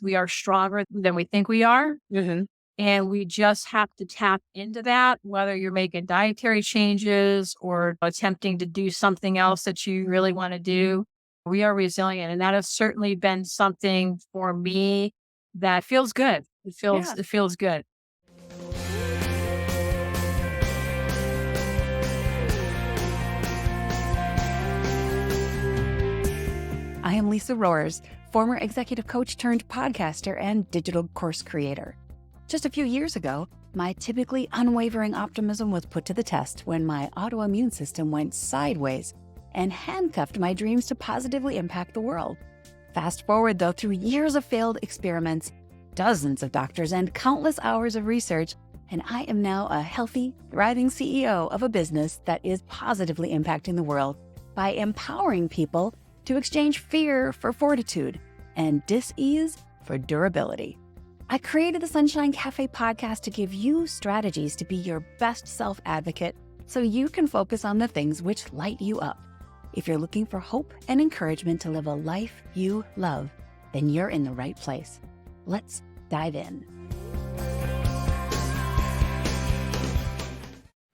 We are stronger than we think we are. Mm-hmm. And we just have to tap into that, whether you're making dietary changes or attempting to do something else that you really want to do. We are resilient. And that has certainly been something for me that feels good. It feels good. I am Lisa Roers, former executive coach turned podcaster and digital course creator. Just a few years ago, my typically unwavering optimism was put to the test when my autoimmune system went sideways and handcuffed my dreams to positively impact the world. Fast forward, though, through years of failed experiments, dozens of doctors, and countless hours of research, and I am now a healthy, thriving CEO of a business that is positively impacting the world by empowering people to exchange fear for fortitude and dis-ease for durability. I created the Sunshine Cafe podcast to give you strategies to be your best self-advocate so you can focus on the things which light you up. If you're looking for hope and encouragement to live a life you love, then you're in the right place. Let's dive in.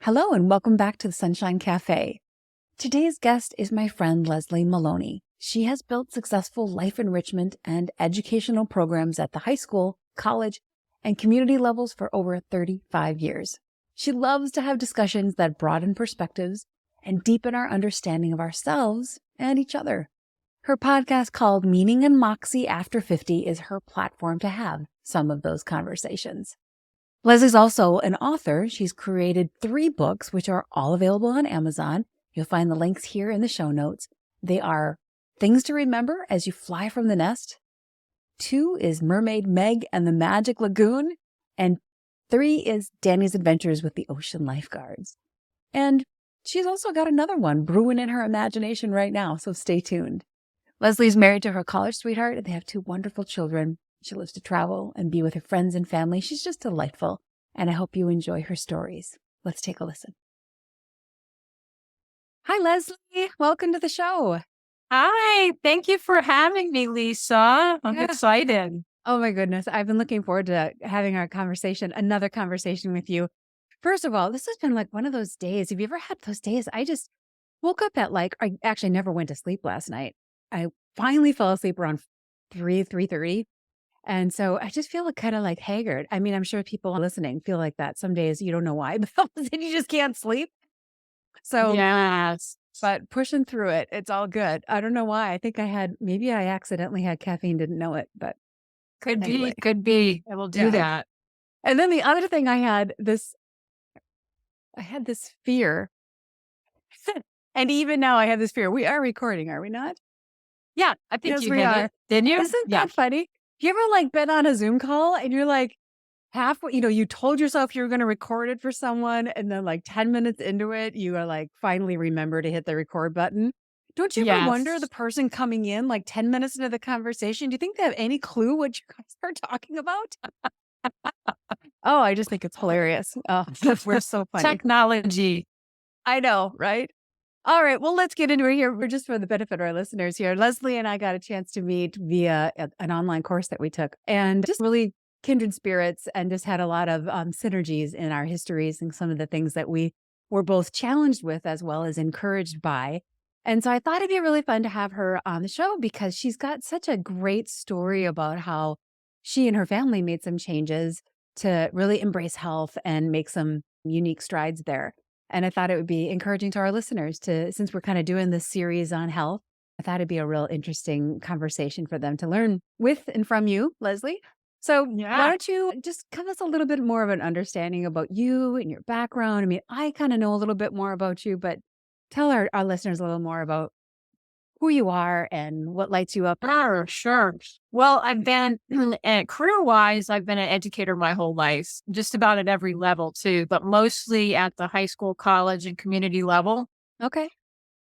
Hello and welcome back to the Sunshine Cafe. Today's guest is my friend Leslie Maloney. She has built successful life enrichment and educational programs at the high school, college, and community levels for over 35 years. She loves to have discussions that broaden perspectives and deepen our understanding of ourselves and each other. Her podcast called Meaning and Moxie After 50 is her platform to have some of those conversations. Leslie's also an author. She's created 3 books, which are all available on Amazon. You'll find the links here in the show notes. They are Things to Remember as You Fly from the Nest. 2 is Mermaid Meg and the Magic Lagoon. And 3 is Danny's Adventures with the Ocean Lifeguards. And she's also got another one brewing in her imagination right now, so stay tuned. Leslie's married to her college sweetheart, and they have 2 wonderful children. She loves to travel and be with her friends and family. She's just delightful, and I hope you enjoy her stories. Let's take a listen. Hi, Leslie. Welcome to the show. Hi. Thank you for having me, Lisa. I'm excited. Oh, my goodness. I've been looking forward to having another conversation with you. First of all, this has been like one of those days. Have you ever had those days? I just woke up at I actually never went to sleep last night. I finally fell asleep around 3:30. And so I just feel kind of like haggard. I mean, I'm sure people listening feel like that. Some days you don't know why, but you just can't sleep. So, yes, but pushing through it, it's all good. I don't know why. I think maybe I accidentally had caffeine, didn't know it, but could anyway. be. I will do that. And then the other thing I had this fear. And even now I have this fear. We are recording, are we not? Yeah, I think yes, you we hit are. it. Didn't you? Isn't that funny? You ever been on a Zoom call and you're like halfway, you told yourself you were going to record it for someone, and then 10 minutes into it, you are finally remember to hit the record button. Don't you ever wonder the person coming in 10 minutes into the conversation, do you think they have any clue what you guys are talking about? Oh, I just think it's hilarious. Oh, we're so funny. Technology. I know, right? All right, well, let's get into it here. We're just for the benefit of our listeners here. Leslie and I got a chance to meet via an online course that we took, and just really kindred spirits, and just had a lot of synergies in our histories and some of the things that we were both challenged with as well as encouraged by. And so I thought it'd be really fun to have her on the show because she's got such a great story about how she and her family made some changes to really embrace health and make some unique strides there. And I thought it would be encouraging to our listeners since we're kind of doing this series on health, I thought it'd be a real interesting conversation for them to learn with and from you, Leslie. So why don't you just give us a little bit more of an understanding about you and your background? I mean, I kind of know a little bit more about you, but tell our listeners a little more about who you are and what lights you up. Sure. Well, I've been, career-wise, I've been an educator my whole life, just about at every level too, but mostly at the high school, college, and community level. Okay.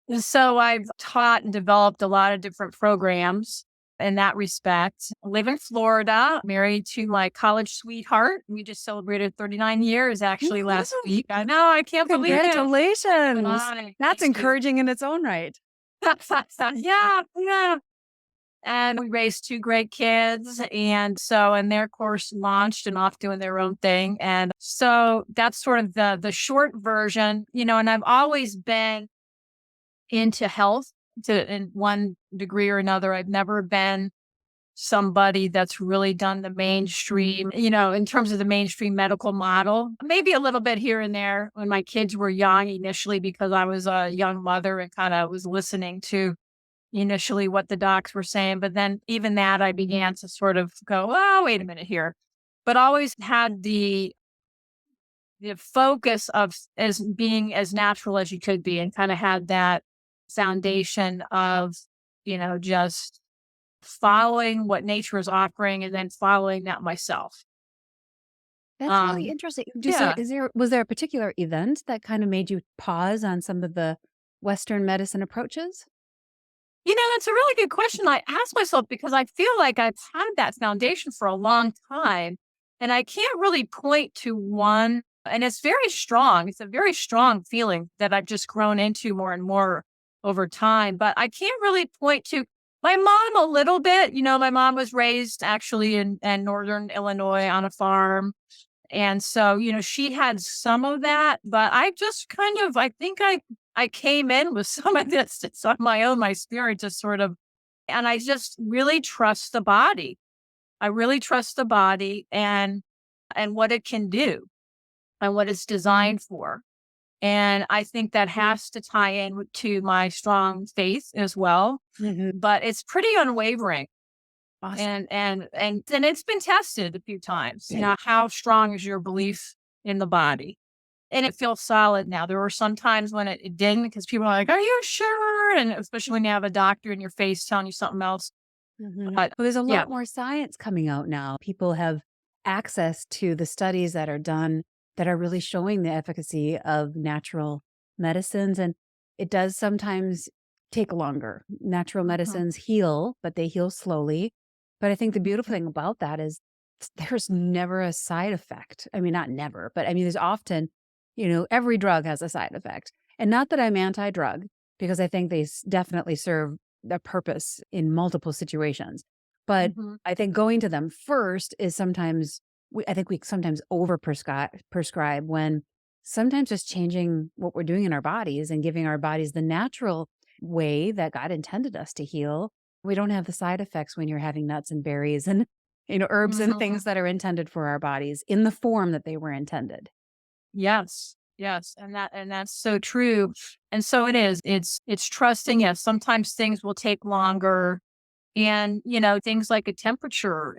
And so I've taught and developed a lot of different programs in that respect. I live in Florida, married to my college sweetheart. We just celebrated 39 years actually last week. I know, I can't believe it. Congratulations. That's encouraging in its own right. Yeah. And we raised 2 great kids, and so and they're, of course, launched and off doing their own thing, and so that's sort of the short version, and I've always been into health to in one degree or another. I've never been somebody that's really done the mainstream, in terms of the mainstream medical model. Maybe a little bit here and there when my kids were young initially because I was a young mother and kinda was listening to initially what the docs were saying, but then even that I began to sort of go, "Oh, wait a minute here." But always had the focus of as being as natural as you could be and kinda had that foundation of, just following what nature is offering and then following that myself. That's really Um, interesting. So yeah. was there a particular event that kind of made you pause on some of the Western medicine approaches? That's a really good question. I ask myself because I feel like I've had that foundation for a long time and I can't really point to one. And it's very strong. It's a very strong feeling that I've just grown into more and more over time. But I can't really point to my mom a little bit. My mom was raised actually in northern Illinois on a farm. And so, she had some of that, but I just kind of I think I came in with some of this. It's on my own, my spirit just sort of and I just really trust the body. I really trust the body and what it can do and what it's designed for. And I think that has to tie in to my strong faith as well, Hmm. but it's pretty unwavering. Awesome. And it's been tested a few times. How strong is your belief in the body? And it feels solid now. There were some times when it didn't because people are like, "Are you sure?" And especially when you have a doctor in your face telling you something else. Mhm. But Well, there's a yeah. lot more science coming out now. People have access to the studies that are done that are really showing the efficacy of natural medicines. And it does sometimes take longer. Natural Mhm, medicines heal, but they heal slowly. But I think the beautiful mhm, thing about that is there's never a side effect. I mean, not never, but I mean, there's often, every drug has a side effect. And not that I'm anti drug, because I think they definitely serve a purpose in multiple situations. But mhm, I think going to them first is sometimes I think we sometimes prescribe when sometimes just changing what we're doing in our bodies and giving our bodies the natural way that God intended us to heal. We don't have the side effects when you're having nuts and berries and herbs and mhm. things that are intended for our bodies in the form that they were intended. Yes, yes, and that's so true. And so it is. It's trusting. Yes, sometimes things will take longer, and things like a temperature.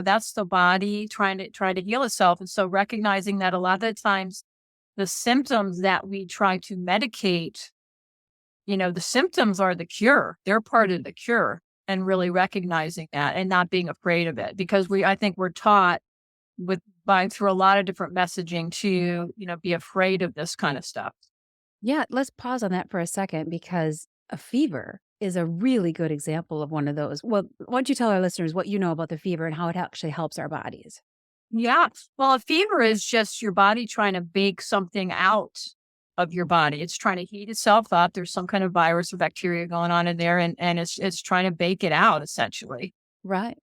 That's the body trying to heal itself. And so recognizing that a lot of the times the symptoms that we try to medicate, the symptoms are the cure. They're part of the cure, and really recognizing that and not being afraid of it because I think we're taught with by through a lot of different messaging to, be afraid of this kind of stuff. Yeah, let's pause on that for a second because a fever is a really good example of one of those. Well, why don't you tell our listeners what you know about the fever and how it actually helps our bodies? Yeah. Well, a fever is just your body trying to bake something out of your body. It's trying to heat itself up. There's some kind of virus or bacteria going on in there and it's trying to bake it out essentially. Right.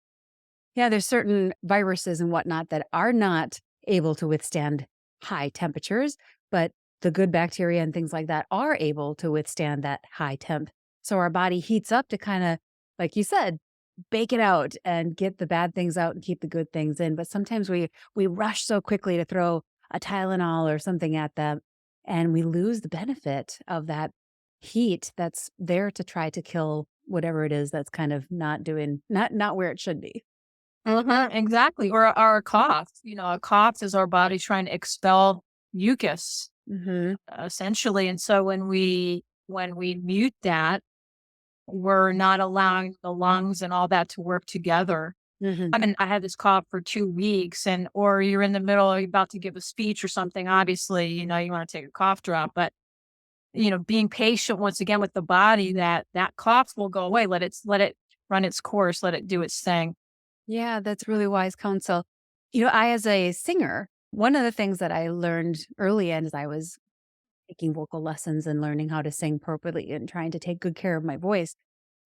Yeah, there's certain viruses and whatnot that are not able to withstand high temperatures, but the good bacteria and things like that are able to withstand that high temp. So our body heats up to kind of, like you said, bake it out and get the bad things out and keep the good things in. But sometimes we rush so quickly to throw a Tylenol or something at them, and we lose the benefit of that heat that's there to try to kill whatever it is that's kind of not where it should be. Exactly. Or a cough. A cough is our body trying to expel mucus Mhm. essentially. And so when we mute that, we're not allowing the lungs and all that to work together. Mhm. I mean, I had this cough for 2 weeks or you're in the middle, you're about to give a speech or something, obviously, you wanna take a cough drop, but, being patient once again with the body that cough will go away, let it run its course, let it do its thing. Yeah, that's really wise counsel. I as a singer, one of the things that I learned early in as I was taking vocal lessons and learning how to sing appropriately and trying to take good care of my voice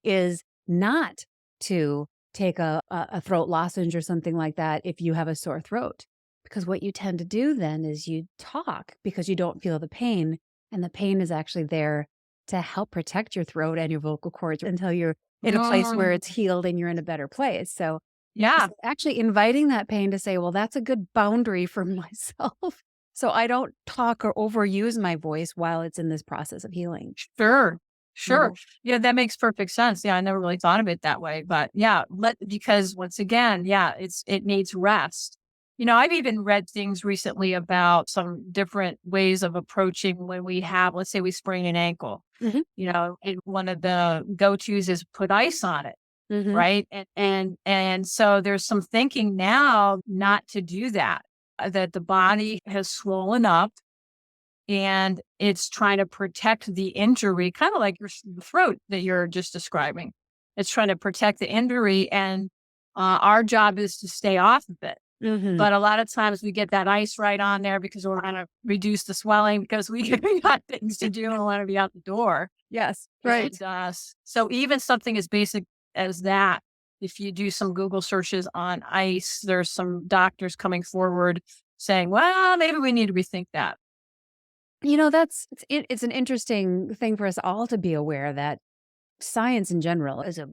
is not to take a throat lozenge or something like that if you have a sore throat. Because what you tend to do then is you talk because you don't feel the pain. And the pain is actually there to help protect your throat and your vocal cords until you're in a place where Mm, it's healed and you're in a better place. So yeah, just actually inviting that pain to say, well, that's a good boundary for myself. So I don't talk or overuse my voice while it's in this process of healing. sure. Sure. Mhm. Yeah, that makes perfect sense. Yeah, I never really thought of it that way. But yeah, because once again, yeah, it needs rest. I've even read things recently about some different ways of approaching when we have, let's say we sprain an ankle. Mhm. And one of the go-tos is put ice on it. Mhm. Right? And so there's some thinking now not to do that, that the body has swollen up and it's trying to protect the injury, kind of like the throat that you're just describing. It's trying to protect the injury, and our job is to stay off of it. Mhm. But a lot of times we get that ice right on there because we're trying to reduce the swelling because we got things to do and want to be out the door. Yes. Right. And so even something as basic as that, if you do some Google searches on ice, there's some doctors coming forward saying, well, maybe we need to rethink that. It's an interesting thing for us all to be aware that science in general is a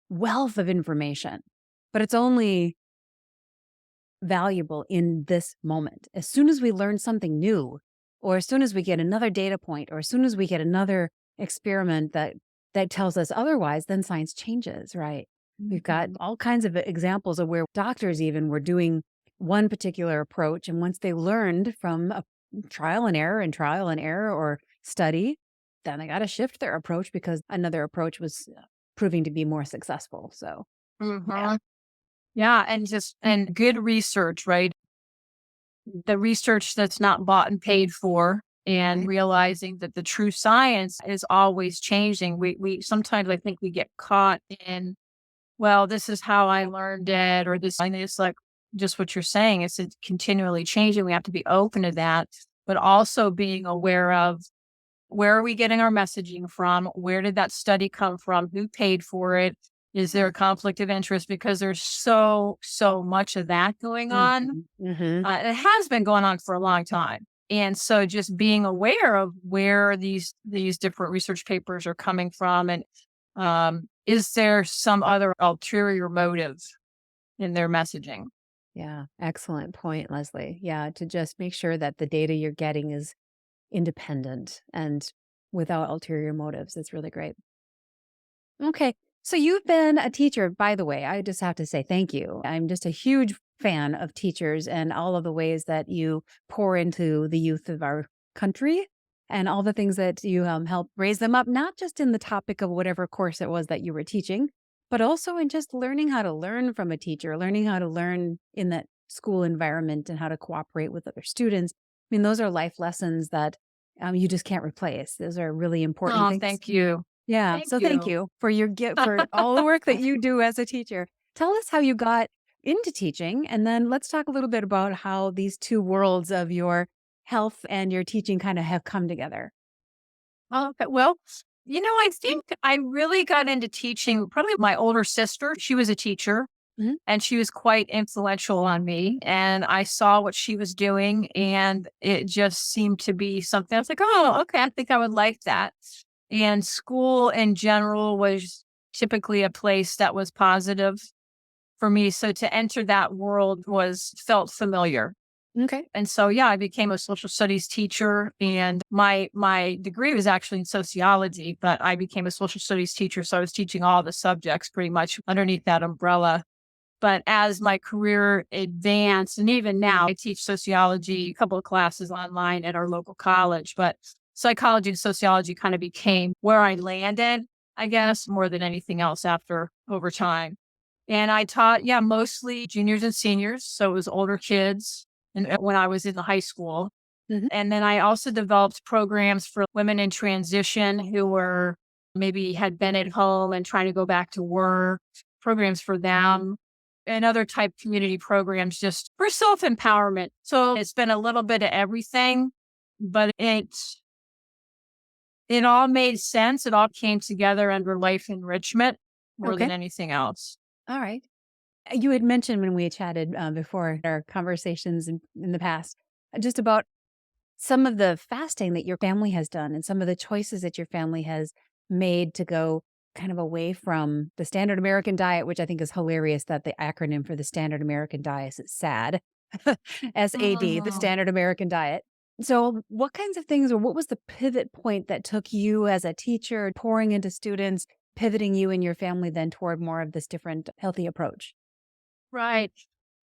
wealth of information, but it's only valuable in this moment. As soon as we learn something new, or as soon as we get another data point, or as soon as we get another experiment that tells us otherwise, then science changes, right? We've got Mhm. all kinds of examples of where doctors even were doing one particular approach, and once they learned from a trial and error or study, then they got to shift their approach because another approach was proving to be more successful. So, yeah. Mhm. Yeah, and good research, right? The research that's not bought and paid for, and realizing that the true science is always changing. We sometimes I think we get caught in, well, this is how I learned it, or this, and it's like just what you're saying. It's continually changing. We have to be open to that, but also being aware of where are we getting our messaging from? Where did that study come from? Who paid for it? Is there a conflict of interest? Because there's so much of that going on. Mhm, mhm. It has been going on for a long time. And so just being aware of where these different research papers are coming from, and is there some other ulterior motive in their messaging? Yeah, excellent point, Leslie. Yeah, to just make sure that the data you're getting is independent and without ulterior motives. It's really great. Okay. So you've been a teacher, by the way. I just have to say thank you. I'm just a huge fan of teachers and all of the ways that you pour into the youth of our country and all the things that you help raise them up, not just in the topic of whatever course it was that you were teaching, but also in just learning how to learn from a teacher, learning how to learn in that school environment and how to cooperate with other students. I mean, those are life lessons that you just can't replace. Those are really important Oh, things. thank you. Yeah, Thank so thank you. you for your for all the work that you do as a teacher. Tell us how you got into teaching, and then let's talk a little bit about how these two worlds of your health and your teaching kind of have come together. Okay. Well, I think I really got into teaching probably my older sister. She was a teacher Mhm. and she was quite influential on me. And I saw what she was doing and it just seemed to be something I was like, oh, okay, I think I would like that. And school in general was typically a place that was positive for me. So to enter that world felt familiar. Okay. And so, yeah, I became a social studies teacher, and my degree was actually in sociology, but I became a social studies teacher. So I was teaching all the subjects pretty much underneath that umbrella. But as my career advanced, and even now, I teach sociology, a couple of classes online at our local college, but psychology and sociology kind of became where I landed, I guess, more than anything else after over time. And I taught, yeah, mostly juniors and seniors. So it was older kids and when I was in the high school. Mhm. And then I also developed programs for women in transition who were maybe had been at home and trying to go back to work, programs for them and other type community programs just for self-empowerment. So it's been a little bit of everything, but it all made sense. It all came together under life enrichment. more than Okay. anything else. All right. You had mentioned when we had chatted before our conversations in the past, just about some of the fasting that your family has done and some of the choices that your family has made to go kind of away from the standard American diet, which I think is hilarious that the acronym for the standard American diet is SAD, SAD, the Mhm. standard American diet. So, what kinds of things, or what was the pivot point that took you as a teacher pouring into students, pivoting you and your family then toward more of this different healthy approach? Right.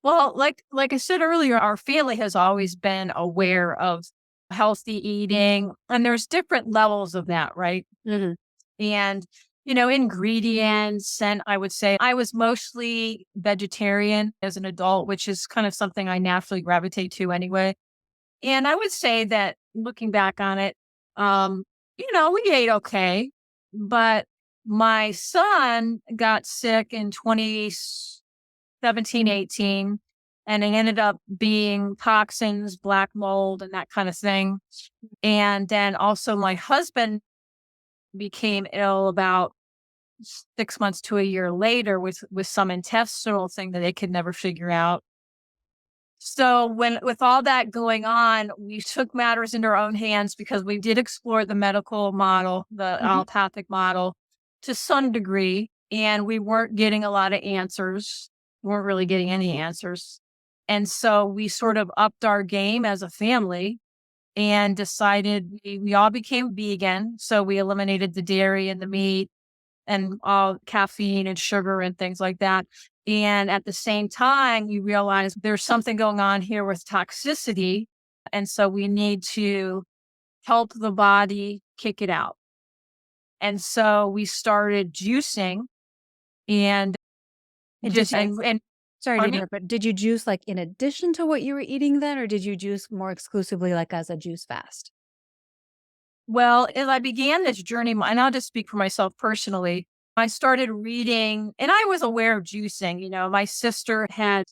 Well, like I said earlier, our family has always been aware of healthy eating, and there's different levels of that, right? Hmm. And ingredients, and I would say I was mostly vegetarian as an adult, which is kind of something I naturally gravitate to anyway. And I would say that looking back on it, um, we ate okay, but my son got sick in 2017, 18, and it ended up being toxins, black mold, and that kind of thing. And then also my husband became ill about 6 months to a year later with some intestinal thing that they could never figure out. So when with all that going on, we took matters into our own hands because we did explore the medical model, the Hmm. allopathic model to some degree, and we weren't getting a lot of answers. We weren't really getting any answers. And so we sort of upped our game as a family and decided we all became vegan. So we eliminated the dairy and the meat and all caffeine and sugar and things like that. And at the same time, we realized there's something going on here with toxicity. And so we need to help the body kick it out. And so we started juicing and And did just, you, and sorry to pardon me? interrupt, but did you juice like in addition to what you were eating then, or did you juice more exclusively like as a juice fast? Well, as I began this journey, and I'll just speak for myself personally, I started reading and I was aware of juicing. My sister had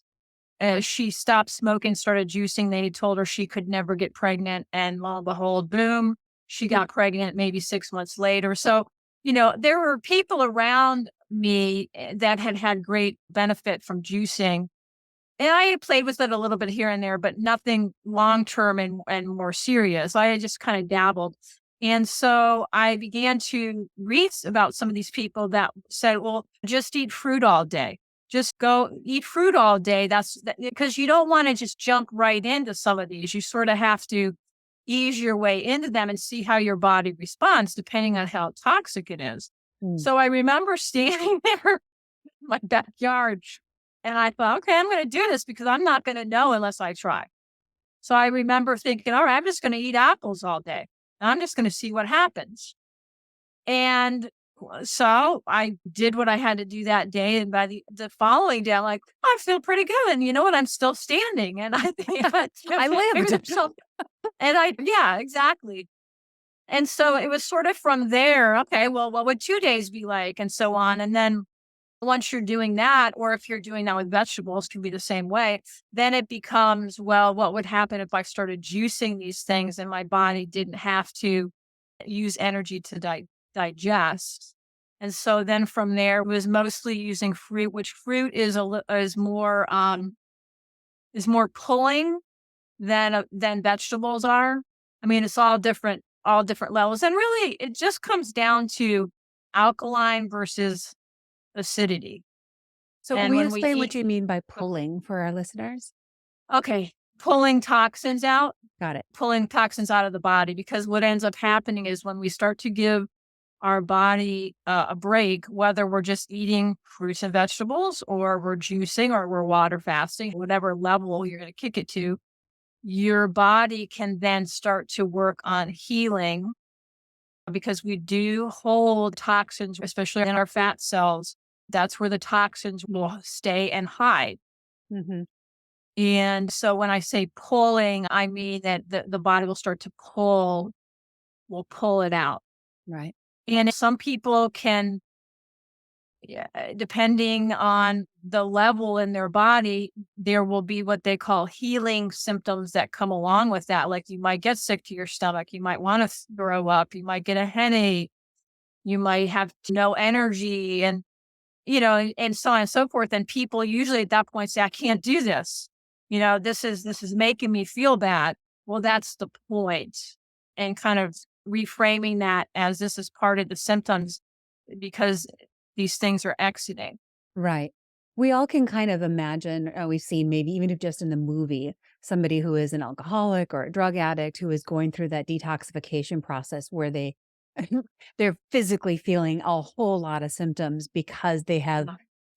she stopped smoking, started juicing. They told her she could never get pregnant. And lo and behold, boom, she got pregnant maybe 6 months later. So, there were people around me that had had great benefit from juicing. And I had played with it a little bit here and there, but nothing long term and more serious. I had just kind of dabbled. And so I began to read about some of these people that said, well, just eat fruit all day. Just go eat fruit all day. That's because you don't want to just jump right into some of these. You sort of have to ease your way into them and see how your body responds depending on how toxic it is. Mm. So I remember standing there my backyard. And I thought, okay, I'm going to do this because I'm not going to know unless I try. So I remember thinking, all right, I'm just going to eat apples all day. And I'm just going to see what happens. And so I did what I had to do that day. And by the following day, I'm like, I feel pretty good. And you know what? I'm still standing. And I think I maybe lived. there's some, yeah, exactly. And so it was sort of from there, okay, well, what would 2 days be like? And so on. And then once you're doing that, or if you're doing that with vegetables, can be the same way. Then it becomes, well, what would happen if I started juicing these things and my body didn't have to use energy to digest? And so then from there it was mostly using fruit, which fruit is is more pulling than vegetables are. I mean, it's all different levels, and really, it just comes down to alkaline versus acidity. So, And will you when we explain what eat you mean by pulling for our listeners? okay, pulling toxins out, Got it. pulling toxins out of the body, because what ends up happening is when we start to give our body a break, whether we're just eating fruits and vegetables or we're juicing or we're water fasting, whatever level you're going to kick it to, your body can then start to work on healing because we do hold toxins, especially in our fat cells. That's where the toxins will stay and hide. Hmm. And so when I say pulling, I mean that the body will start to will pull it out. Right. And some people can, yeah, depending on the level in their body, there will be what they call healing symptoms that come along with that. Like you might get sick to your stomach, you might want to throw up, you might get a headache, you might have no energy. and so on and so forth. And people usually at that point say, I can't do this. This is making me feel bad. Well, that's the point. And kind of reframing that as this is part of the symptoms because these things are exiting. Right. We all can kind of imagine, we've seen maybe even if just in the movie, somebody who is an alcoholic or a drug addict who is going through that detoxification process where they're physically feeling a whole lot of symptoms because they have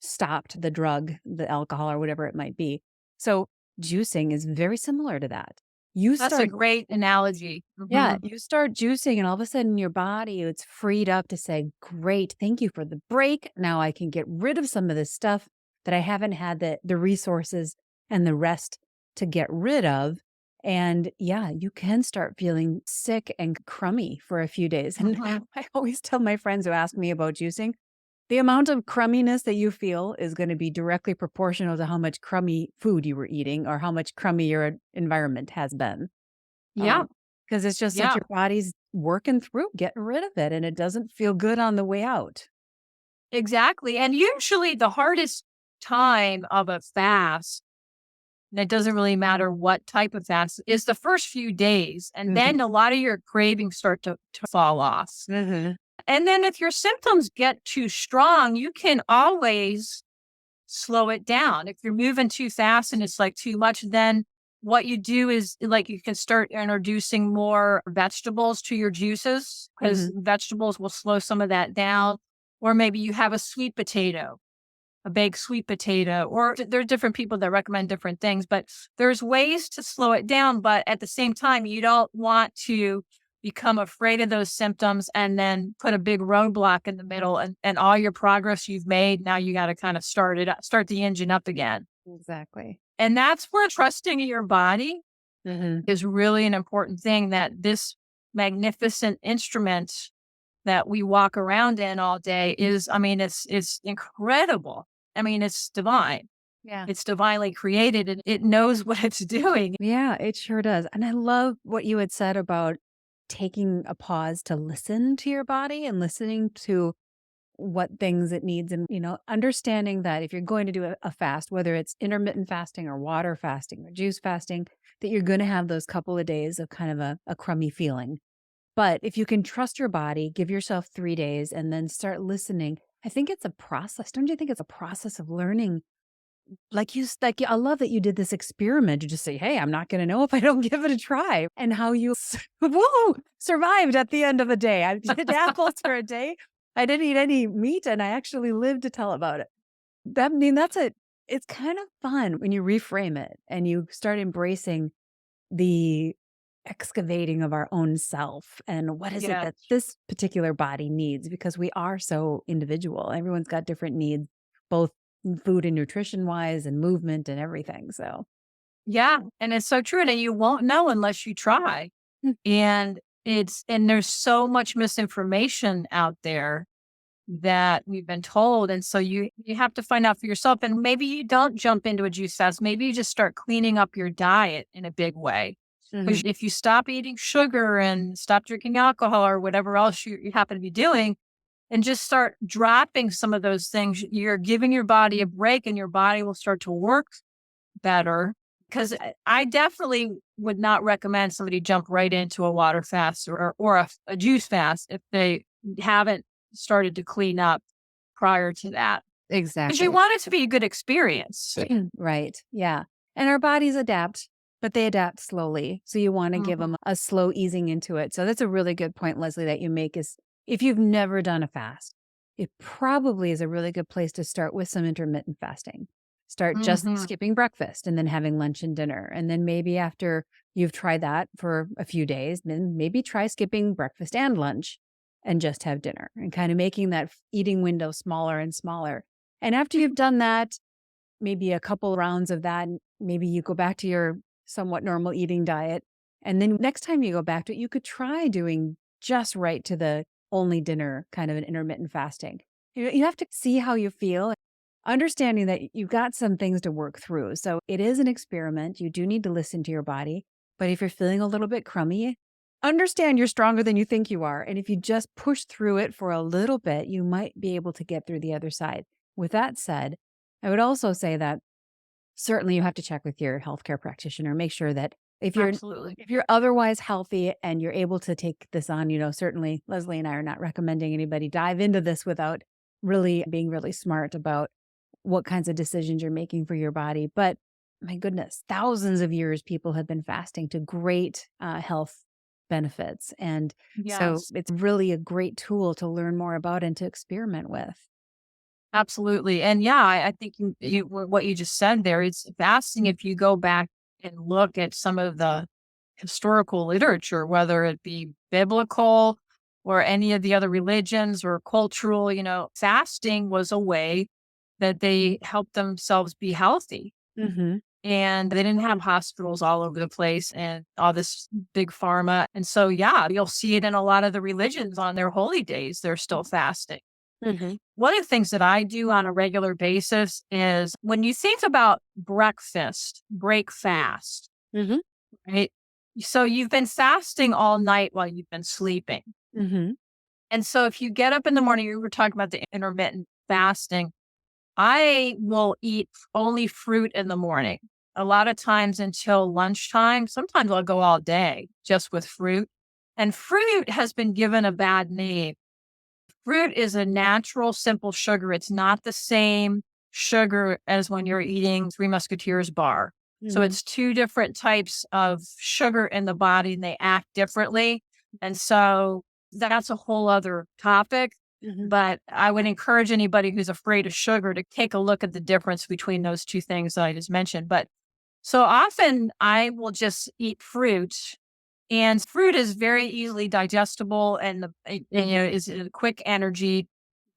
stopped the drug, the alcohol or whatever it might be. So juicing is very similar to that. You That's a start great analogy. Yeah, Mhm. you start juicing and all of a sudden your body, it's freed up to say, great, thank you for the break. Now I can get rid of some of this stuff that I haven't had the resources and the rest to get rid of. And yeah, you can start feeling sick and crummy for a few days. And Mhm. I always tell my friends who ask me about juicing, the amount of crumminess that you feel is going to be directly proportional to how much crummy food you were eating or how much crummy your environment has been. Yeah. Because it's just like Yeah. your body's working through getting rid of it, and it doesn't feel good on the way out. Exactly. And usually the hardest time of a fast, and it doesn't really matter what type of fast, is the first few days. And Mhm, then a lot of your cravings start to fall off. mhm, And then if your symptoms get too strong, you can always slow it down. If you're moving too fast and it's like too much, then what you do is like you can start introducing more vegetables to your juices because mhm, vegetables will slow some of that down. Or maybe you have a sweet potato, a baked sweet potato, or there are different people that recommend different things, but there's ways to slow it down. But at the same time, you don't want to become afraid of those symptoms and then put a big roadblock in the middle and all your progress you've made. Now you got to kind of start the engine up again. exactly. And that's where trusting your body Mhm. is really an important thing that this magnificent instrument that we walk around in all day is, I mean, it's incredible. I mean, it's divine. Yeah. It's divinely created and it knows what it's doing. Yeah, it sure does, and I love what you had said about taking a pause to listen to your body and listening to what things it needs and, understanding that if you're going to do a fast, whether it's intermittent fasting or water fasting or juice fasting, that you're gonna have those couple of days of kind of a crummy feeling. But if you can trust your body, give yourself 3 days and then start listening. I think it's a process. Don't you think it's a process of learning? I love that you did this experiment. You just say, "Hey, I'm not gonna know if I don't give it a try." And how you woo, survived at the end of the day. I did apples for a day. I didn't eat any meat and I actually lived to tell about it. That's it's kind of fun when you reframe it and you start embracing the excavating of our own self and what is it Yeah. that this particular body needs because we are so individual. Everyone's got different needs, both food and nutrition wise and movement and everything. So, Yeah. And it's so true. And you won't know unless you try. mm, And there's so much misinformation out there that we've been told. And so you have to find out for yourself. And maybe you don't jump into a juice fast. Maybe you just start cleaning up your diet in a big way. mhm, Because if you stop eating sugar and stop drinking alcohol or whatever else you happen to be doing, and just start dropping some of those things, you're giving your body a break and your body will start to work better. Because I definitely would not recommend somebody jump right into a water fast or a juice fast if they haven't started to clean up prior to that. Because you exactly. want it to be a good experience. Right. Yeah. And our bodies adapt, but they adapt slowly. So you want to give Mhm. them a slow easing into it. So that's a really good point, Leslie, that you make is if you've never done a fast, it probably is a really good place to start with some intermittent fasting. Start just Mhm. skipping breakfast and then having lunch and dinner. And then maybe after you've tried that for a few days, then maybe try skipping breakfast and lunch and just have dinner and kind of making that eating window smaller and smaller. And after you've done that, maybe a couple rounds of that, and maybe you go back to your somewhat normal eating diet. And then next time you go back to it, you could try doing just right to the only dinner kind of an intermittent fasting. You have to see how you feel, understanding that you've got some things to work through. So it is an experiment. You do need to listen to your body. But if you're feeling a little bit crummy, understand you're stronger than you think you are. And if you just push through it for a little bit, you might be able to get through the other side. With that said, I would also say that certainly you have to check with your healthcare practitioner, make sure that if you're Absolutely. if you're otherwise healthy and you're able to take this on, certainly Leslie and I are not recommending anybody dive into this without really being really smart about what kinds of decisions you're making for your body. But my goodness, thousands of years people have been fasting to great health benefits. And so Yes. it's really a great tool to learn more about and to experiment with. Absolutely. And yeah, I think what you just said there is fasting. If you go back and look at some of the historical literature, whether it be biblical or any of the other religions or cultural, fasting was a way that they helped themselves be healthy. Hmm. And they didn't have hospitals all over the place and all this big pharma. And so, yeah, you'll see it in a lot of the religions on their holy days, they're still fasting. Hmm. One of the things that I do on a regular basis is when you think about breakfast, break fast, Hmm. right? So you've been fasting all night while you've been sleeping. Hmm. And so if you get up in the morning, you were talking about the intermittent fasting. I will eat only fruit in the morning. A lot of times until lunchtime. Sometimes I'll go all day just with fruit. And fruit has been given a bad name. Fruit is a natural, simple sugar. It's not the same sugar as when you're eating Three Musketeers bar. So Hmm. it's two different types of sugar in the body and they act differently. And so that's a whole other topic. Hmm. But I would encourage anybody who's afraid of sugar to take a look at the difference between those two things that I just mentioned. But so often I will just eat fruit and fruit is very easily digestible and is a quick energy,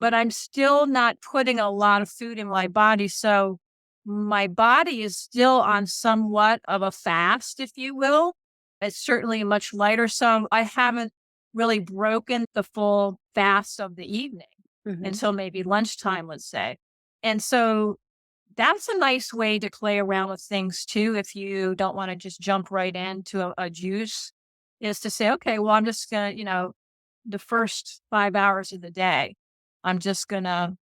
but I'm still not putting a lot of food in my body. So my body is still on somewhat of a fast, if you will. It's certainly much lighter. So I haven't really broken the full fast of the evening Hmm. until maybe lunchtime, let's say. And so that's a nice way to play around with things too. If you don't want to just jump right into a juice, is to say, okay, well, I'm just gonna, the first 5 hours of the day, I'm just gonna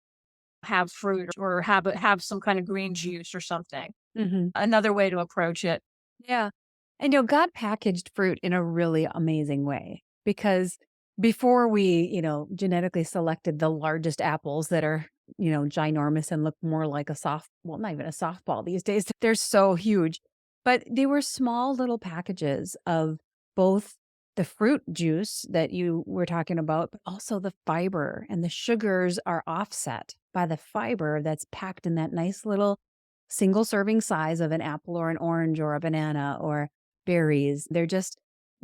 have fruit or have some kind of green juice or something. Hmm. Another way to approach it. Yeah. And God packaged fruit in a really amazing way because before we, genetically selected the largest apples that are, ginormous and look more like well, not even a softball these days. They're so huge. But they were small little packages of both the fruit juice that you were talking about, but also the fiber, and the sugars are offset by the fiber that's packed in that nice little single serving size of an apple or an orange or a banana or berries.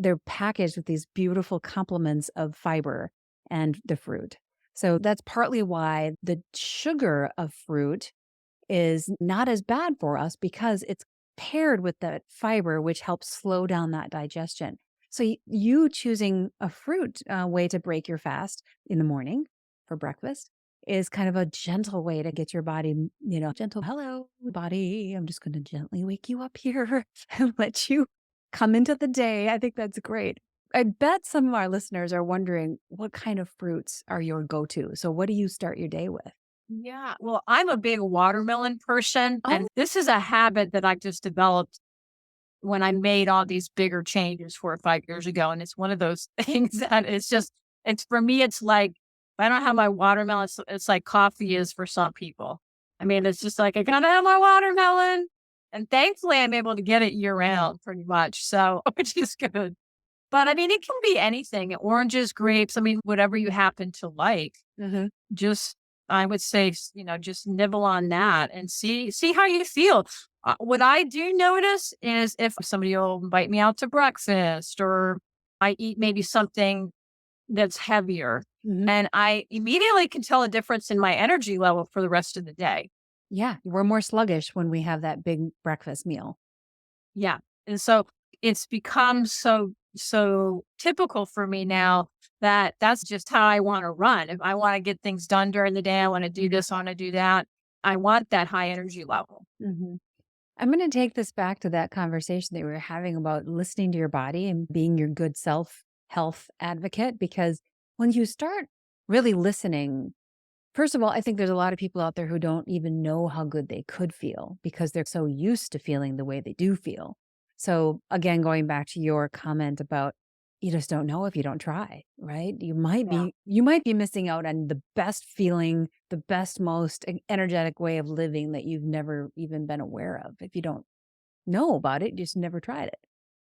They're packaged with these beautiful complements of fiber and the fruit. So that's partly why the sugar of fruit is not as bad for us because it's paired with that fiber, which helps slow down that digestion. So you choosing a fruit way to break your fast in the morning for breakfast is kind of a gentle way to get your body, gentle, hello, body. I'm just going to gently wake you up here and let you come into the day. I think that's great. I bet some of our listeners are wondering what kind of fruits are your go to. So, what do you start your day with? Yeah. Well, I'm a big watermelon person, and Oh, this is a habit that I just developed when I made all these bigger changes 4 or 5 years ago, and it's one of those things that it's for me, it's like, if I don't have my watermelon, it's like coffee is for some people. I mean, it's just like, I gotta have my watermelon, and thankfully, I'm able to get it year round pretty much, so which is good. But, I mean, it can be anything, oranges, grapes, I mean, whatever you happen to like. hmm. Just I would say, just nibble on that and see how you feel. What I do notice is if somebody will invite me out to breakfast or I eat maybe something that's heavier, Hmm. and I immediately can tell a difference in my energy level for the rest of the day. Yeah, we're more sluggish when we have that big breakfast meal. Yeah. And so it's become so typical for me now that that's just how I want to run. If I want to get things done during the day, I want to do this, I want to do that. I want that high energy level. Hmm. I'm going to take this back to that conversation that we were having about listening to your body and being your good self health advocate. Because when you start really listening First of all, I think there's a lot of people out there who don't even know how good they could feel because they're so used to feeling the way they do feel. So again, going back to your comment about you just don't know if you don't try, right? Yeah. You might be missing out on the best feeling, the best, most energetic way of living that you've never even been aware of. If you don't know about it, you just never tried it.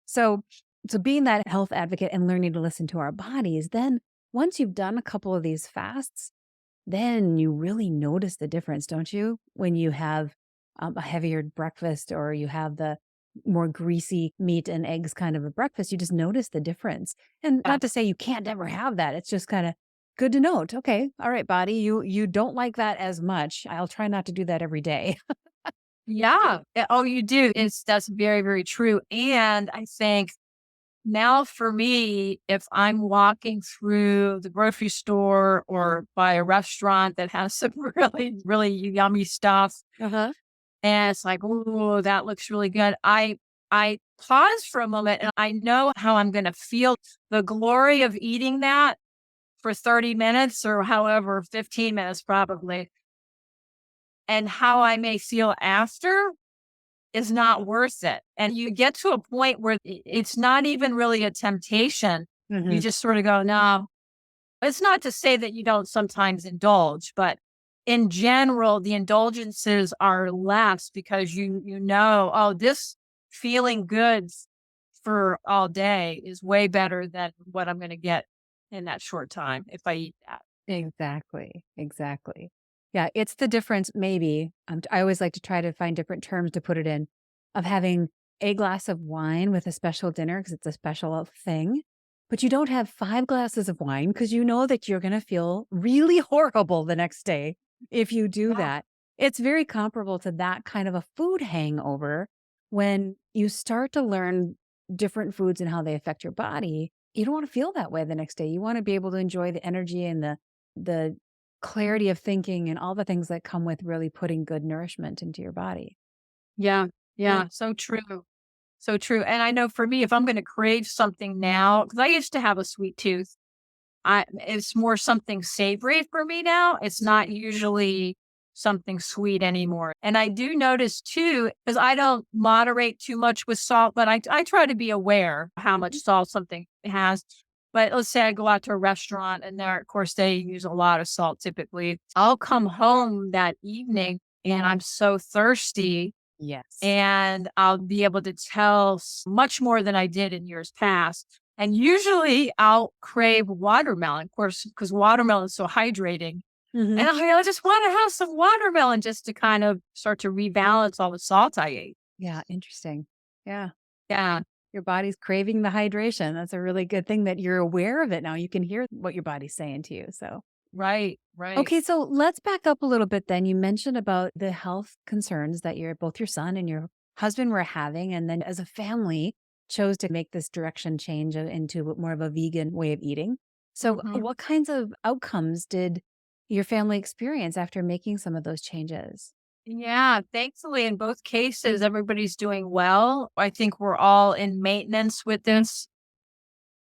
So so being that health advocate and learning to listen to our bodies, then once you've done a couple of these fasts, then you really notice the difference, don't you? When you have a heavier breakfast or you have the more greasy meat and eggs kind of a breakfast, you just notice the difference. And Yeah. not to say you can't ever have that. It's just kind of good to note. Okay, all right, body, you don't like that as much. I'll try not to do that every day. Yeah. Oh, you do. That's very, very true. And I think now for me, if I'm walking through the grocery store or by a restaurant that has some really, really yummy stuff, Uh-huh. and it's like, "Ooh, that looks really good." I pause for a moment, and I know how I'm gonna feel. The glory of eating that for 30 minutes or however, 15 minutes probably, and how I may feel after is not worth it. And you get to a point where it's not even really a temptation. You Hmm. just sort of go, "No." It's not to say that you don't sometimes indulge, but in general, the indulgences are less because you know, "Oh, this feeling good for all day is way better than what I'm gonna get in that short time if I eat that." Exactly. Exactly. Yeah, it's the difference maybe, I always like to try to find different terms to put it in, of having a glass of wine with a special dinner because it's a special thing, but you don't have 5 glasses of wine because you know that you're gonna feel really horrible the next day if you do Yeah. that. It's very comparable to that kind of a food hangover when you start to learn different foods and how they affect your body. You don't wanna feel that way the next day. You wanna be able to enjoy the energy and the clarity of thinking and all the things that come with really putting good nourishment into your body. Yeah. Yeah. Yeah. So true. So true. And I know for me, if I'm gonna crave something now, because I used to have a sweet tooth. It's more something savory for me now. It's not usually something sweet anymore. And I do notice too, because I don't moderate too much with salt, but I try to be aware how much Mhm. salt something has. But let's say I go out to a restaurant and there, of course, they use a lot of salt typically. I'll come home that evening and I'm so thirsty Yes. and I'll be able to tell much more than I did in years past. And usually I'll crave watermelon, of course, because watermelon is so hydrating. Mhm. And I just want to have some watermelon just to kind of start to rebalance all the salt I ate. Yeah, interesting. Yeah. Yeah, Your body's craving the hydration. That's a really good thing that you're aware of it now. You can hear what your body's saying to you. So, right, right. okay, so let's back up a little bit then. You mentioned about the health concerns that both your son and your husband were having, and then as a family chose to make this direction change into more of a vegan way of eating. So, Hmm. what kinds of outcomes did your family experience after making some of those changes? Yeah, thankfully, in both cases, everybody's doing well. I think we're all in maintenance with this.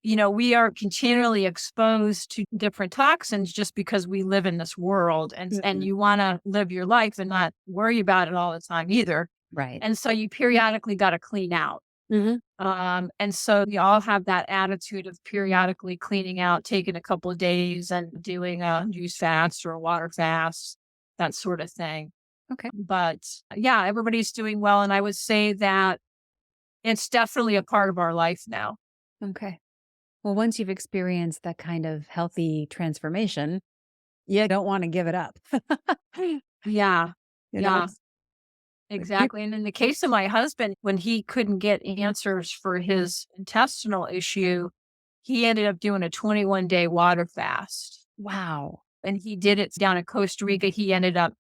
We are continually exposed to different toxins just because we live in this world and Mhm. you want to live your life and not worry about it all the time either. Right. And so you periodically got to clean out. Hmm. And so we all have that attitude of periodically cleaning out, taking a couple of days and doing a juice fast or a water fast, that sort of thing. Okay. But yeah, everybody's doing well. And I would say that it's definitely a part of our life now. Okay. Well, once you've experienced that kind of healthy transformation, you don't want to give it up. Yeah. You know, Yeah. it's like Exactly, and in the case of my husband, when he couldn't get answers for his intestinal issue, he ended up doing a 21-day water fast, wow. and he did it down in Costa Rica. He ended up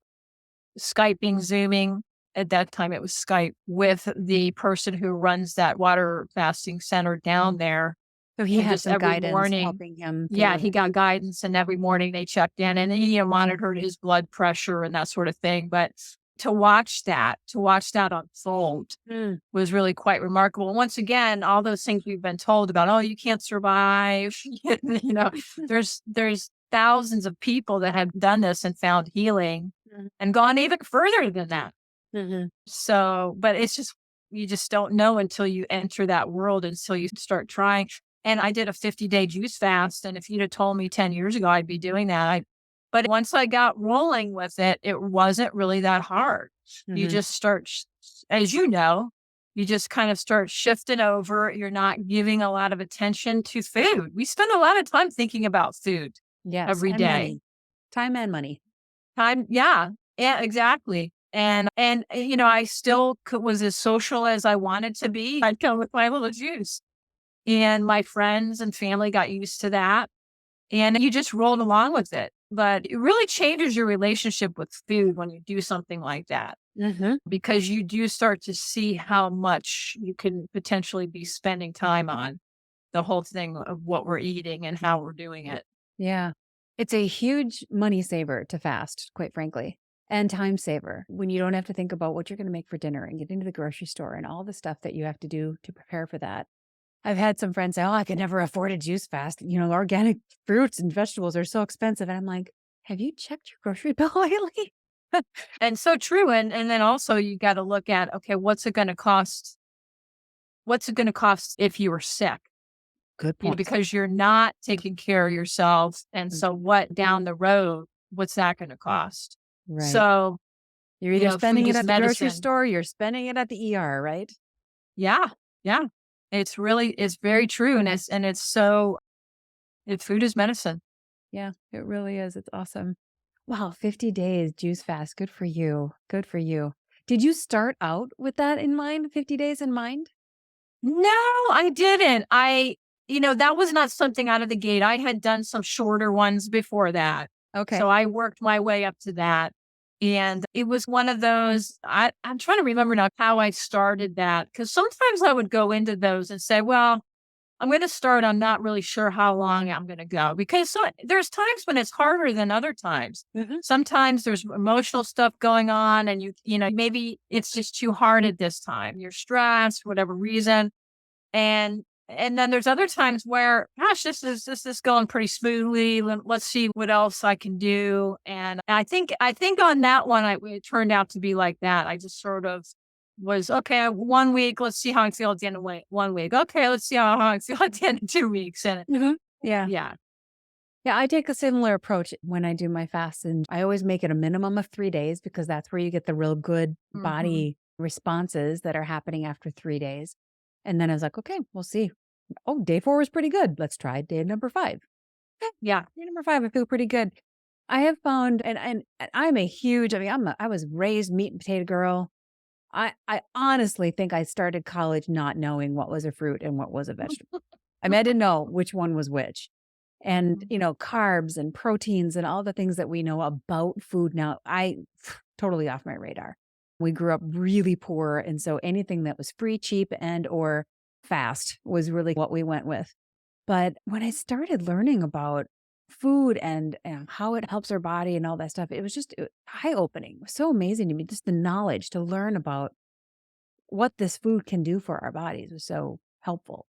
Skyping, Zooming, at that time it was Skype, with the person who runs that water fasting center down there, So he and had just some every guidance morning. helping him Yeah, through he it. got guidance, and every morning they checked in and he, monitored his blood pressure and that sort of thing, but to watch that unfold Mm. was really quite remarkable. And once again, all those things we've been told about, "Oh, you can't survive," you know, there's thousands of people that have done this and found healing Mhm. and gone even further than that. Mhm. So, but it's just, you just don't know until you enter that world, until you start trying. And I did a 50-day juice fast. And if you'd have told me 10 years ago, I'd be doing that. But once I got rolling with it, it wasn't really that hard. You Mhm. just start, as you know, you just kind of start shifting over. You're not giving a lot of attention to food. We spend a lot of time thinking about food Yes, every and day. money. Time and money. Time, yeah. Yeah, exactly. I still was as social as I wanted to be. I'd come with my little juice, and my friends and family got used to that, and you just rolled along with it. But it really changes your relationship with food when you do something like that, Mhm. because you do start to see how much you can potentially be spending time on the whole thing of what we're eating and how we're doing it. Yeah. It's a huge money saver to fast, quite frankly, and time saver when you don't have to think about what you're going to make for dinner and get into the grocery store and all the stuff that you have to do to prepare for that. I've had some friends say, "Oh, I could never afford a juice fast. Organic fruits and vegetables are so expensive." And I'm like, "Have you checked your grocery bill lately?" And so true. And then also you got to look at, okay, what's it going to cost? What's it going to cost if you were sick? Good point. Because you're not taking care of yourself. And Mm. so what down the road, what's that going to cost? Right. So, You're either food spending it is at the grocery medicine. store, or you're spending it at the ER, right? Yeah. Yeah. It's very true. Food is medicine. Yeah, it really is. It's awesome. Wow, 50 days juice fast. Good for you. Good for you. Did you start out with that in mind, 50 days in mind? No, I didn't. That was not something out of the gate. I had done some shorter ones before that. Okay. So I worked my way up to that. And it was one of those, I'm trying to remember now how I started that. Cause sometimes I would go into those and say, well, I'm going to start. I'm not really sure how long I'm going to go, because there's times when it's harder than other times. Mhm. Sometimes there's emotional stuff going on, and maybe it's just too hard at this time. You're stressed for whatever reason. And then there's other times where, gosh, this is going pretty smoothly. Let's see what else I can do. And I think on that one, it turned out to be like that. I just sort of was okay. 1 week, let's see how I feel at the end of 1 week. Okay, let's see how I feel at the end of 2 weeks. And Mhm. Yeah. yeah, Yeah, I take a similar approach when I do my fast, and I always make it a minimum of 3 days because that's where you get the real good hmm, body responses that are happening after 3 days. And then I was like, "Okay, we'll see. Oh, day 4 was pretty good. Let's try day number 5." yeah, Day number 5, I feel pretty good. I have found, and I'm a huge, I mean, I was raised meat and potato girl. I honestly think I started college not knowing what was a fruit and what was a vegetable. I mean, I didn't know which one was which. And, mhm, carbs and proteins and all the things that we know about food now, I totally off my radar. We grew up really poor, and so anything that was free, cheap, and or fast was really what we went with. But when I started learning about food and how it helps our body and all that stuff, it was just eye-opening. It was so amazing to me, just the knowledge to learn about what this food can do for our bodies was so helpful.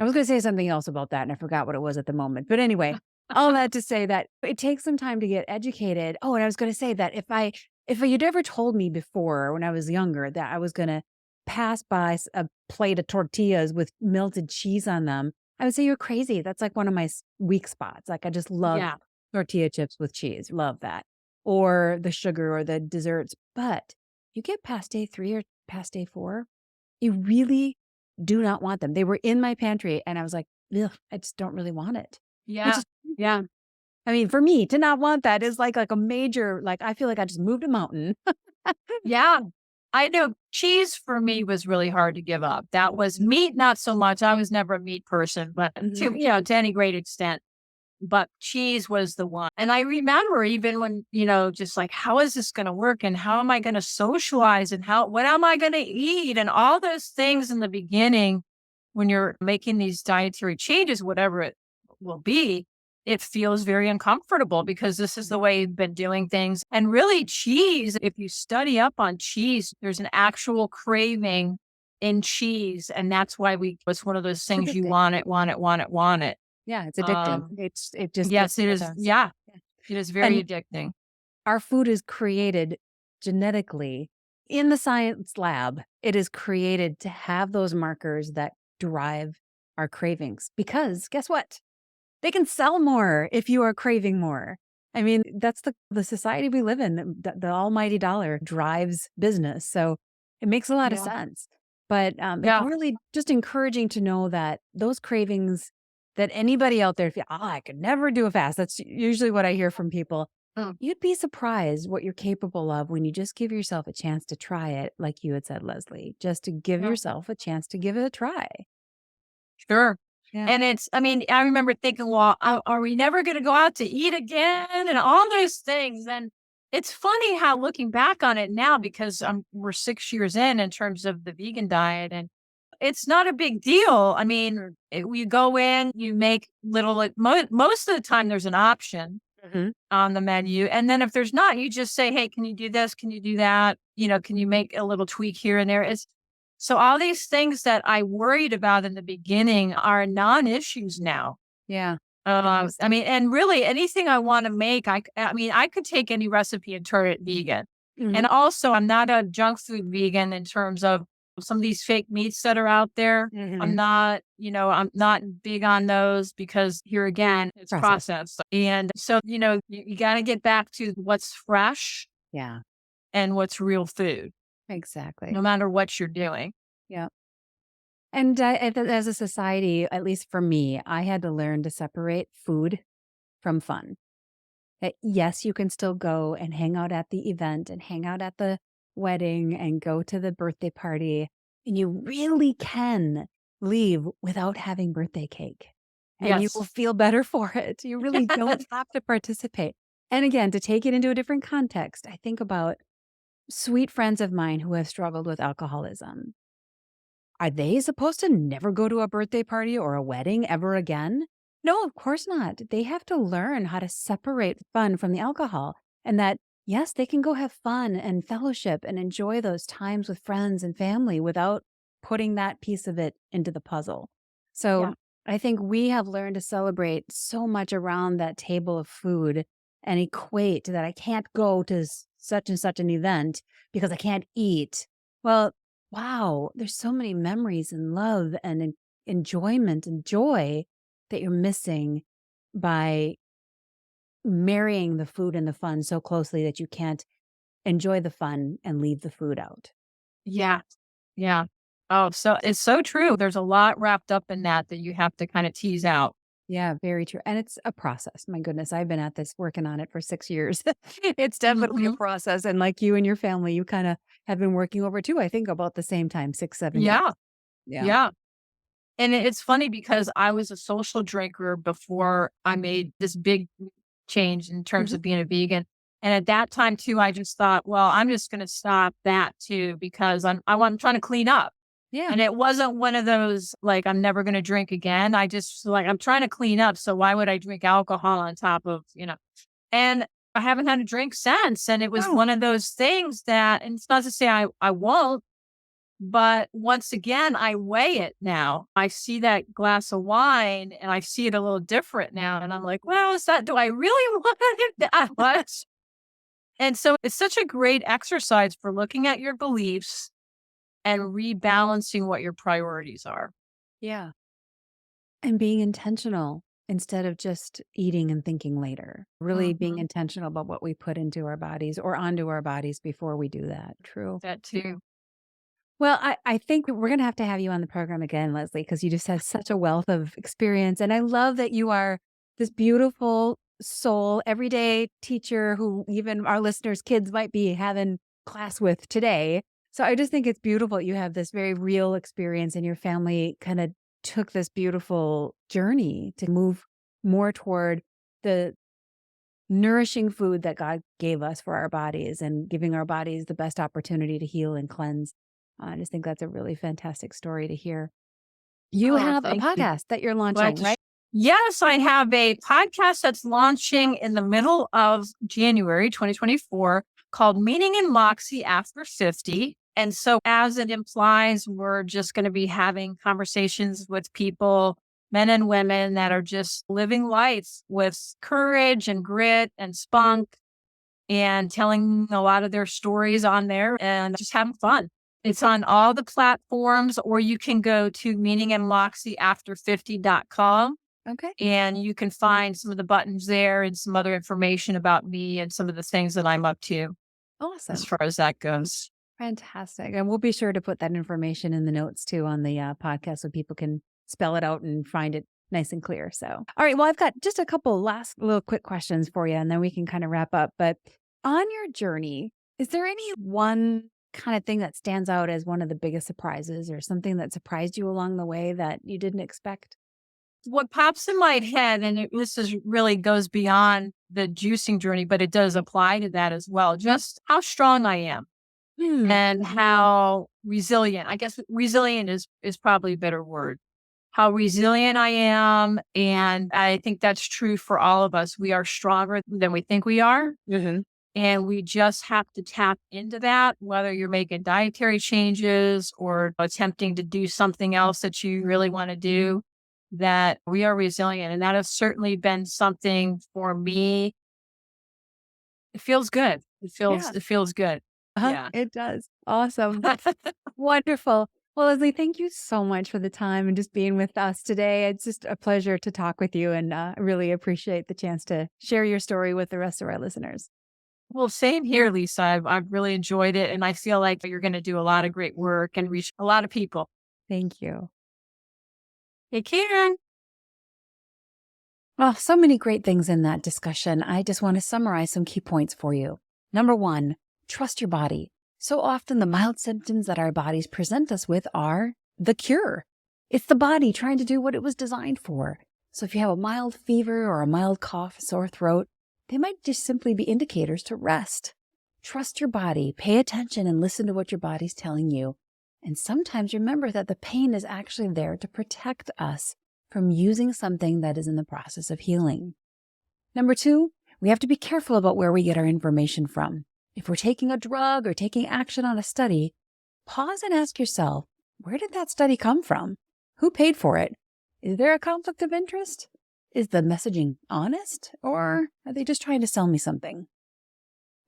I was gonna say something else about that, and I forgot what it was at the moment. But anyway, all that to say that it takes some time to get educated. Oh, and I was gonna say that if you'd ever told me before when I was younger that I was gonna pass by a plate of tortillas with melted cheese on them, I would say you're crazy. That's like one of my weak spots. Like I just love yeah, tortilla chips with cheese. Love that. Or the sugar or the desserts. But you get past day 3 or past day 4, you really do not want them. They were in my pantry and I was like, "Ugh, I just don't really want it." Which yeah, is, yeah, I mean, for me to not want that is like a major, like, I feel like I just moved a mountain. yeah. I know cheese for me was really hard to give up. That was meat, not so much. I was never a meat person, but Mhm. to any great extent. But cheese was the one. And I remember even when, just like, how is this going to work? And how am I going to socialize? And what am I going to eat? And all those things in the beginning, when you're making these dietary changes, whatever it will be, it feels very uncomfortable because this is the way you've been doing things. And really, cheese, if you study up on cheese, there's an actual craving in cheese. And that's why it's one of those things you Interesting. want it, want it, want it, want it. Yeah, it's addicting. Um, It just yes, it gets is. us. Yeah, Yeah. it is very And addicting. our food is created genetically in the science lab. It is created to have those markers that drive our cravings because guess what? They can sell more if you are craving more. I mean, that's the society we live in. The almighty dollar drives business. So it makes a lot of Yeah. sense. But it's Yeah. really just encouraging to know that those cravings that anybody out there feel, oh, I could never do a fast. That's usually what I hear from people. Mm, You'd be surprised what you're capable of when you just give yourself a chance to try it, like you had said, Leslie, just to give yeah. yourself a chance to give it a try. Sure. Yeah. And I mean, I remember thinking, well, are we never going to go out to eat again? And all those things. And it's funny how looking back on it now, because we're 6 years in terms of the vegan diet, and it's not a big deal. I mean, you go in, you make little, like most of the time there's an option Hmm. on the menu. And then if there's not, you just say, hey, can you do this? Can you do that? Can you make a little tweak here and there? So all these things that I worried about in the beginning are non-issues now. Yeah. I mean, and really anything I want to make, I mean, I could take any recipe and turn it vegan. Hmm. And also, I'm not a junk food vegan in terms of some of these fake meats that are out there. Hmm. I'm not big on those because here again, it's Process. processed. And so, you got to get back to what's fresh Yeah. and what's real food, Exactly. no matter what you're doing. Yeah. And as a society, at least for me, I had to learn to separate food from fun. That yes, you can still go and hang out at the event and hang out at the wedding and go to the birthday party. And you really can leave without having birthday cake. And you will Yes. feel better for it. You really don't have to participate. And again, to take it into a different context, I think about sweet friends of mine who have struggled with alcoholism. Are they supposed to never go to a birthday party or a wedding ever again? No, of course not. They have to learn how to separate fun from the alcohol and that, yes, they can go have fun and fellowship and enjoy those times with friends and family without putting that piece of it into the puzzle. So Yeah. I think we have learned to celebrate so much around that table of food and equate that I can't go to such and such an event because I can't eat. Well, wow, there's so many memories and love and enjoyment and joy that you're missing by marrying the food and the fun so closely that you can't enjoy the fun and leave the food out. Yeah. Yeah. Oh, so it's so true. There's a lot wrapped up in that you have to kind of tease out. Yeah, very true. And it's a process. My goodness, I've been at this working on it for 6 years. It's definitely a Mhm. process. And like you and your family, you kind of have been working over too, I think about the same time, 6, 7 years. Yeah. Yeah. Yeah. And it's funny because I was a social drinker before I made this big change in terms Hmm. of being a vegan. And at that time too, I just thought, well, I'm just going to stop that too because I'm trying to clean up. Yeah. And it wasn't one of those like I'm never going to drink again. I just like I'm trying to clean up. So why would I drink alcohol on top of? And I haven't had a drink since. And it was Oh, one of those things that, and it's not to say I won't, but once again, I weigh it now. I see that glass of wine and I see it a little different now. And I'm like, well, do I really want it that much? And so it's such a great exercise for looking at your beliefs and rebalancing what your priorities are. yeah. And being intentional instead of just eating and thinking later. Really being Mhm. intentional about what we put into our bodies or onto our bodies before we do that. True. That too. Well, I think we're going to have you on the program again, Leslie, because you just have such a wealth of experience. And I love that you are this beautiful soul, everyday teacher who even our listeners' kids might be having class with today. So I just think it's beautiful. You have this very real experience, and your family kind of took this beautiful journey to move more toward the nourishing food that God gave us for our bodies and giving our bodies the best opportunity to heal and cleanse. I just think that's a really fantastic story to hear. You Oh, have a thank you. podcast that you're Glad launching, to right? Yes, I have a podcast that's launching in the middle of January 2024 called Meaning and Moxie After 50. And so, as it implies, we're just going to be having conversations with people men and women that are just living life with courage and grit and spunk and telling a lot of their stories on there and just having fun. It's on all the platforms, or you can go to meaningandmoxieafter50.com Okay. and you can find some of the buttons there and some other information about me and some of the things that I'm up to as Awesome. far as that goes. Fantastic. And we'll be sure to put that information in the notes too on the podcast so people can spell it out and find it nice and clear. So, all right. Well, I've got just a couple last little quick questions for you, and then we can kind of wrap up. But on your journey, is there any one kind of thing that stands out as one of the biggest surprises or something that surprised you along the way that you didn't expect? What pops in my head, and this is really goes beyond the juicing journey, but it does apply to that as well. Just how strong I am Hmm. and how resilient. I guess resilient is probably a better word. How resilient I am, and I think that's true for all of us. We are stronger than we think we are, Mm-hmm. and we just have to tap into that. Whether you're making dietary changes or attempting to do something else that you really want to do, that we are resilient. And that has certainly been something for me. It feels good. Yeah. It feels good. Yeah. It does. Awesome. Wonderful. Well, Leslie, thank you so much for the time and just being with us today. It's just a pleasure to talk with you, and I really appreciate the chance to share your story with the rest of our listeners. Well, same here, Lisa. I've really enjoyed it. And I feel like you're going to do a lot of great work and reach a lot of people. Thank you. Take care. Well, so many great things in that discussion. I just want to summarize some key points for you. Number one, trust your body. So often the mild symptoms that our bodies present us with are the cure. It's the body trying to do what it was designed for. So if you have a mild fever or a mild cough, sore throat, they might just simply be indicators to rest. Trust your body, pay attention and listen to what your body's telling you. And sometimes remember that the pain is actually there to protect us from using something that is in the process of healing. Number two, we have to be careful about where we get our information from. If we're taking a drug or taking action on a study, pause and ask yourself, where did that study come from? Who paid for it? Is there a conflict of interest? Is the messaging honest, or are they just trying to sell me something?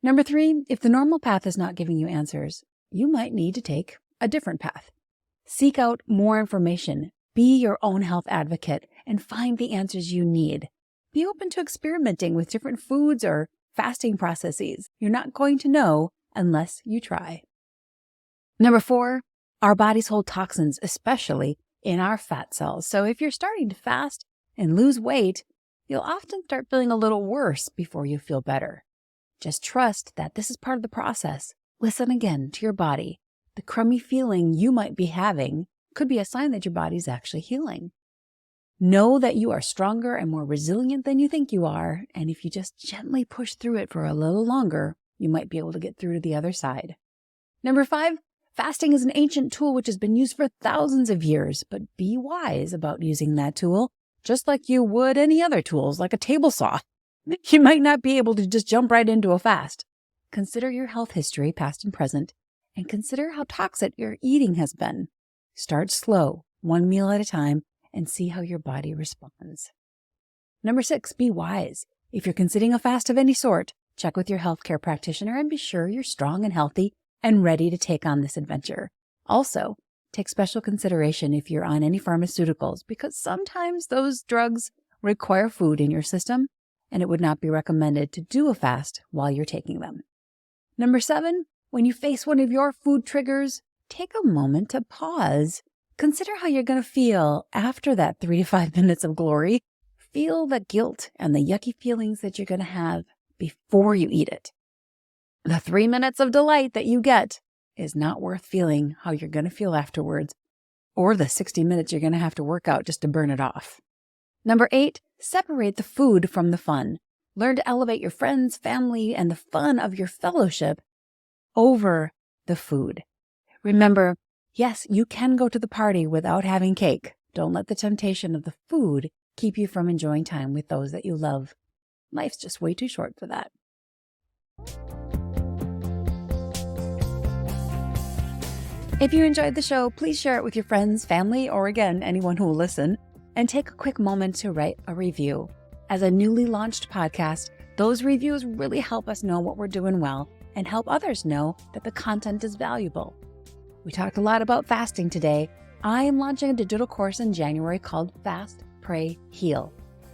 Number three, if the normal path is not giving you answers, you might need to take a different path. Seek out more information. Be your own health advocate and find the answers you need. Be open to experimenting with different foods or fasting processes. You're not going to know unless you try. Number four, our bodies hold toxins, especially in our fat cells. So if you're starting to fast and lose weight, you'll often start feeling a little worse before you feel better. Just trust that this is part of the process. Listen again to your body. The crummy feeling you might be having could be a sign that your body's actually healing. Know that you are stronger and more resilient than you think you are, and if you just gently push through it for a little longer, you might be able to get through to the other side. Number five, fasting is an ancient tool which has been used for thousands of years, but be wise about using that tool, just like you would any other tools, like a table saw. You might not be able to just jump right into a fast. Consider your health history, past and present, and consider how toxic your eating has been. Start slow, one meal at a time, and see how your body responds. Number six, be wise. If you're considering a fast of any sort, check with your healthcare practitioner and be sure you're strong and healthy and ready to take on this adventure. Also, take special consideration if you're on any pharmaceuticals, because sometimes those drugs require food in your system, and it would not be recommended to do a fast while you're taking them. Number seven, when you face one of your food triggers, take a moment to pause. Consider how you're going to feel after that 3 to 5 minutes of glory. Feel the guilt and the yucky feelings that you're going to have before you eat it. The 3 minutes of delight that you get is not worth feeling how you're going to feel afterwards, or the 60 minutes you're going to have to work out just to burn it off. Number eight, separate the food from the fun. Learn to elevate your friends, family, and the fun of your fellowship over the food. Remember, yes, you can go to the party without having cake. Don't let the temptation of the food keep you from enjoying time with those that you love. Life's just way too short for that. If you enjoyed the show, please share it with your friends, family, or again, anyone who will listen. and take a quick moment to write a review. As a newly launched podcast, those reviews really help us know what we're doing well and help others know that the content is valuable. We talked a lot about fasting today. I am launching a digital course in January called Fast, Pray, Heal.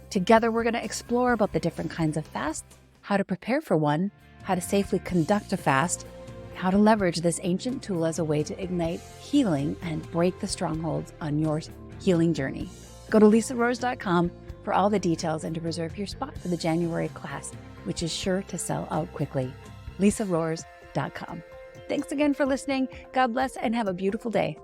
Together, we're going to explore about the different kinds of fasts, how to prepare for one, how to safely conduct a fast, how to leverage this ancient tool as a way to ignite healing and break the strongholds on your healing journey. Go to lisaroers.com for all the details and to reserve your spot for the January class, which is sure to sell out quickly. lisaroers.com. Thanks again for listening. God bless and have a beautiful day.